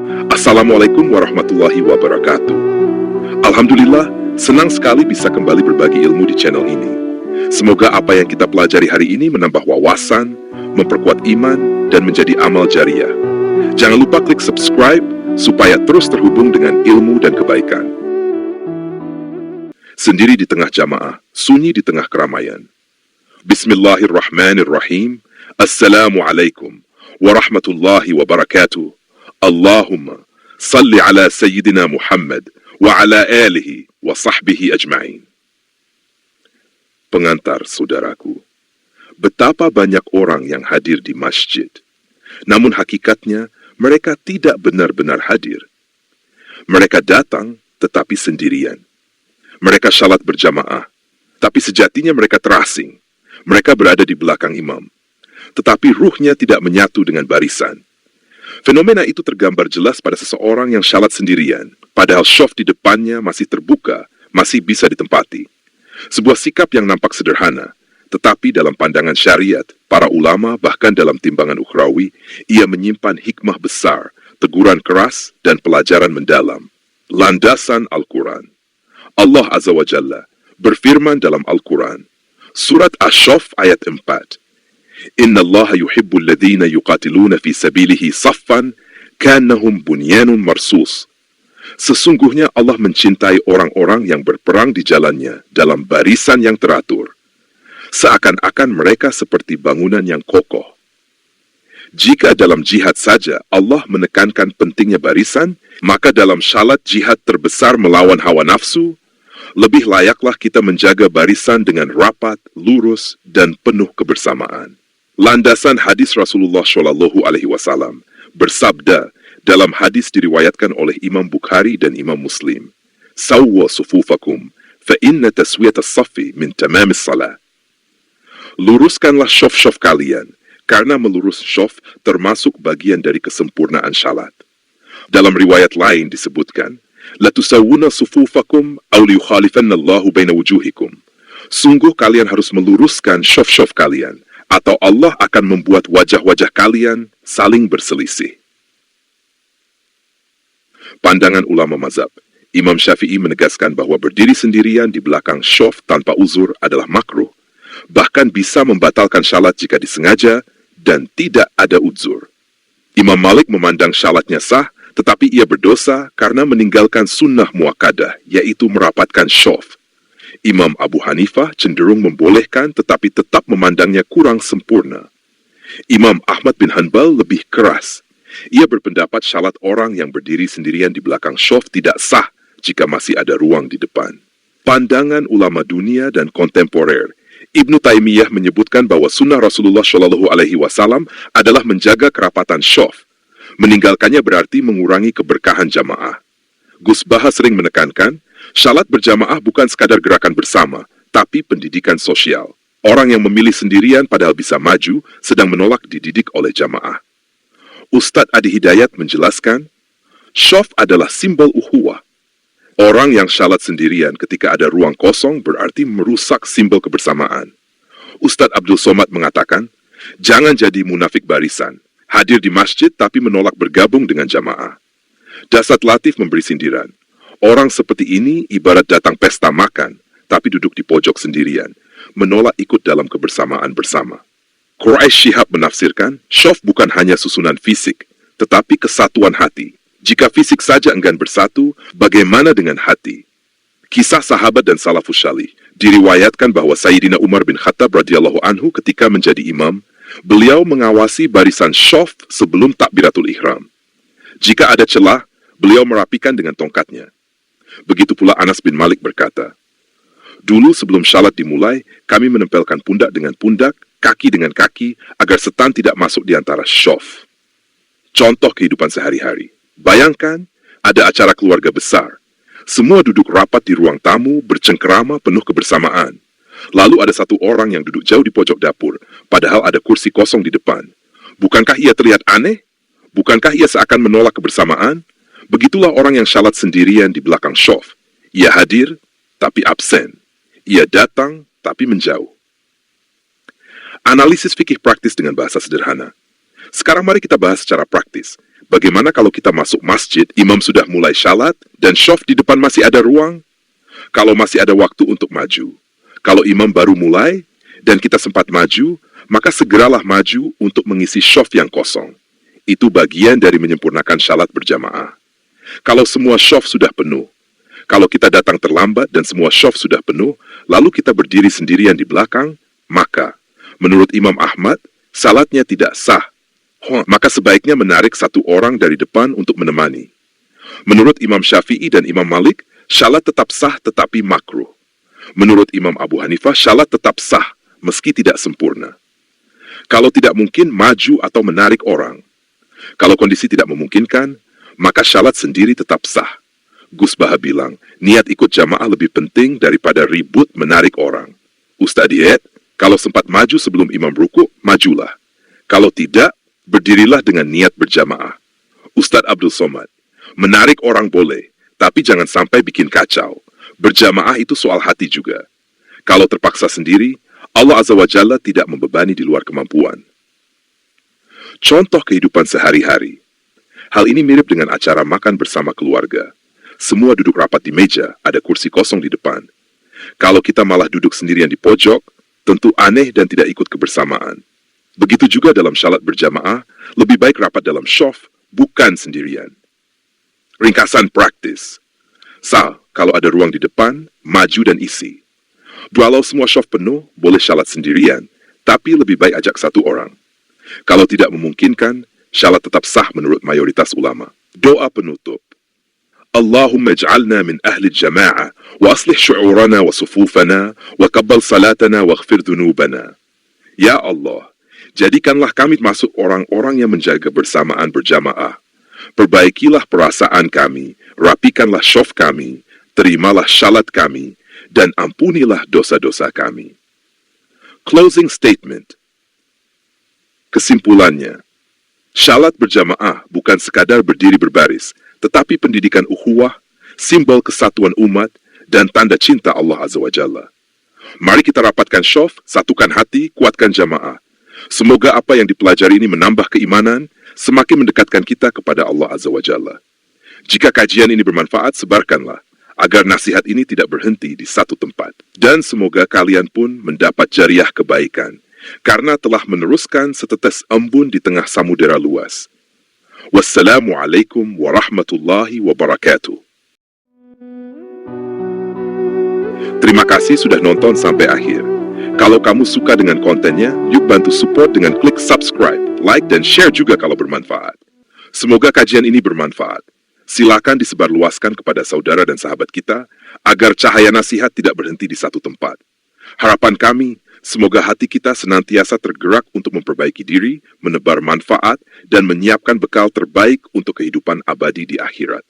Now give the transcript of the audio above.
Assalamualaikum warahmatullahi wabarakatuh. Alhamdulillah, senang sekali bisa kembali berbagi ilmu di channel ini. Semoga apa yang kita pelajari hari ini menambah wawasan, memperkuat iman, dan menjadi amal jariah. Jangan lupa klik subscribe supaya terus terhubung dengan ilmu dan kebaikan. Sendiri di tengah jamaah, sunyi di tengah keramaian. Bismillahirrahmanirrahim. Assalamualaikum warahmatullahi wabarakatuh. Allahumma salli ala Sayyidina Muhammad wa ala alihi wa sahbihi ajma'in. Pengantar saudaraku, betapa banyak orang yang hadir di masjid, namun hakikatnya mereka tidak benar-benar hadir. Mereka datang tetapi sendirian. Mereka salat berjamaah, tapi sejatinya mereka terasing. Mereka berada di belakang imam, tetapi ruhnya tidak menyatu dengan barisan. Fenomena itu tergambar jelas pada seseorang yang salat sendirian, padahal syaf di depannya masih terbuka, masih bisa ditempati. Sebuah sikap yang nampak sederhana, tetapi dalam pandangan syariat, para ulama bahkan dalam timbangan ukhrawi, ia menyimpan hikmah besar, teguran keras, dan pelajaran mendalam. Landasan Al-Quran. Allah Azza wa Jalla berfirman dalam Al-Quran, Surat Asy-Syaff ayat 4, Inna Allah yuhibbul ladhina yuqatiluna fi sabilihi saffan kannahum bunyanun marsus. Sesungguhnya Allah mencintai orang-orang yang berperang di jalannya dalam barisan yang teratur, seakan-akan mereka seperti bangunan yang kokoh. Jika dalam jihad saja Allah menekankan pentingnya barisan, maka dalam salat jihad terbesar melawan hawa nafsu, lebih layaklah kita menjaga barisan dengan rapat, lurus, dan penuh kebersamaan. Landasan hadis Rasulullah Shallallahu Alaihi Wasallam bersabda dalam hadis diriwayatkan oleh Imam Bukhari dan Imam Muslim, Sawwa sufufakum, fa inna taswiyat as-saffi min tamamis salah. Luruskanlah syaf-syaf kalian, karena melurus syaf termasuk bagian dari kesempurnaan salat. Dalam riwayat lain disebutkan, la tusawwuna sufufakum aw liyukhalifanna Allahu baina wujuhikum. Sungguh kalian harus meluruskan syaf-syaf kalian, atau Allah akan membuat wajah-wajah kalian saling berselisih. Pandangan ulama mazhab, Imam Syafi'i menegaskan bahwa berdiri sendirian di belakang syaf tanpa uzur adalah makruh, bahkan bisa membatalkan salat jika disengaja dan tidak ada uzur. Imam Malik memandang salatnya sah, tetapi ia berdosa karena meninggalkan sunnah muakkadah, yaitu merapatkan syaf. Imam Abu Hanifah cenderung membolehkan tetapi tetap memandangnya kurang sempurna. Imam Ahmad bin Hanbal lebih keras. Ia berpendapat salat orang yang berdiri sendirian di belakang syaf tidak sah jika masih ada ruang di depan. Pandangan ulama dunia dan kontemporer, Ibnu Taimiyah menyebutkan bahwa sunnah Rasulullah Shallallahu Alaihi Wasallam adalah menjaga kerapatan syaf. Meninggalkannya berarti mengurangi keberkahan jamaah. Gus Baha sering menekankan, salat berjamaah bukan sekadar gerakan bersama, tapi pendidikan sosial. Orang yang memilih sendirian padahal bisa maju, sedang menolak dididik oleh jamaah. Ustadz Adi Hidayat menjelaskan, syaf adalah simbol ukhuwah. Orang yang salat sendirian ketika ada ruang kosong berarti merusak simbol kebersamaan. Ustadz Abdul Somad mengatakan, jangan jadi munafik barisan, hadir di masjid tapi menolak bergabung dengan jamaah. Dasat Latif memberi sindiran, orang seperti ini ibarat datang pesta makan, tapi duduk di pojok sendirian, menolak ikut dalam kebersamaan bersama. Quraish Shihab menafsirkan, syaf bukan hanya susunan fisik, tetapi kesatuan hati. Jika fisik saja enggan bersatu, bagaimana dengan hati? Kisah sahabat dan salafus salih diriwayatkan bahwa Sayyidina Umar bin Khattab radhiyallahu anhu ketika menjadi imam, beliau mengawasi barisan syaf sebelum takbiratul ihram. Jika ada celah, beliau merapikan dengan tongkatnya. Begitu pula Anas bin Malik berkata, dulu sebelum salat dimulai, kami menempelkan pundak dengan pundak, kaki dengan kaki, agar setan tidak masuk di antara syaf. Contoh kehidupan sehari-hari. Bayangkan, ada acara keluarga besar. Semua duduk rapat di ruang tamu, bercengkerama penuh kebersamaan. Lalu ada satu orang yang duduk jauh di pojok dapur, padahal ada kursi kosong di depan. Bukankah ia terlihat aneh? Bukankah ia seakan menolak kebersamaan? Begitulah orang yang salat sendirian di belakang syaf. Ia hadir, tapi absen. Ia datang, tapi menjauh. Analisis fikih praktis dengan bahasa sederhana. Sekarang mari kita bahas secara praktis. Bagaimana kalau kita masuk masjid, imam sudah mulai syalat, dan syaf di depan masih ada ruang? Kalau masih ada waktu untuk maju. Kalau imam baru mulai, dan kita sempat maju, maka segeralah maju untuk mengisi syaf yang kosong. Itu bagian dari menyempurnakan syalat berjamaah. Kalau semua syaf sudah penuh, kalau kita datang terlambat dan semua syaf sudah penuh, lalu kita berdiri sendirian di belakang, maka, menurut Imam Ahmad, salatnya tidak sah. Maka sebaiknya menarik satu orang dari depan untuk menemani. Menurut Imam Syafi'i dan Imam Malik, syalat tetap sah tetapi makruh. Menurut Imam Abu Hanifah, syalat tetap sah meski tidak sempurna. Kalau tidak mungkin, maju atau menarik orang. Kalau kondisi tidak memungkinkan, maka syalat sendiri tetap sah. Gus Baha bilang, niat ikut jamaah lebih penting daripada ribut menarik orang. Ustadz Diet, kalau sempat maju sebelum imam ruku, majulah. Kalau tidak, berdirilah dengan niat berjamaah. Ustadz Abdul Somad, menarik orang boleh, tapi jangan sampai bikin kacau. Berjamaah itu soal hati juga. Kalau terpaksa sendiri, Allah Azza wa Jalla tidak membebani di luar kemampuan. Contoh kehidupan sehari-hari. Hal ini mirip dengan acara makan bersama keluarga. Semua duduk rapat di meja, ada kursi kosong di depan. Kalau kita malah duduk sendirian di pojok, tentu aneh dan tidak ikut kebersamaan. Begitu juga dalam syalat berjamaah, lebih baik rapat dalam syaf, bukan sendirian. Ringkasan praktis. Kalau ada ruang di depan, maju dan isi. Kalau semua syaf penuh, boleh syalat sendirian, tapi lebih baik ajak satu orang. Kalau tidak memungkinkan, syalat tetap sah menurut mayoritas ulama. Doa penutup. Allahumma ij'alna min ahli jama'ah, wa aslih syu'urana wa sufufana, wa kabbal salatana wa ghfir dhunubana. Ya Allah, jadikanlah kami masuk orang-orang yang menjaga bersamaan berjamaah. Perbaikilah perasaan kami, rapikanlah syaf kami, terimalah syalat kami, dan ampunilah dosa-dosa kami. Closing statement. Kesimpulannya, syalat berjamaah bukan sekadar berdiri berbaris, tetapi pendidikan ukhuwah, simbol kesatuan umat, dan tanda cinta Allah Azza wa Jalla. Mari kita rapatkan syaf, satukan hati, kuatkan jamaah. Semoga apa yang dipelajari ini menambah keimanan, semakin mendekatkan kita kepada Allah Azza wa Jalla. Jika kajian ini bermanfaat, sebarkanlah, agar nasihat ini tidak berhenti di satu tempat. Dan semoga kalian pun mendapat jariah kebaikan, karena telah meneruskan setetes embun di tengah samudera luas. Wassalamualaikum warahmatullahi wabarakatuh. Terima kasih sudah nonton sampai akhir. Kalau kamu suka dengan kontennya, yuk bantu support dengan klik subscribe, like, dan share juga kalau bermanfaat. Semoga kajian ini bermanfaat. Silakan disebarluaskan kepada saudara dan sahabat kita, agar cahaya nasihat tidak berhenti di satu tempat. Harapan kami, semoga hati kita senantiasa tergerak untuk memperbaiki diri, menebar manfaat, dan menyiapkan bekal terbaik untuk kehidupan abadi di akhirat.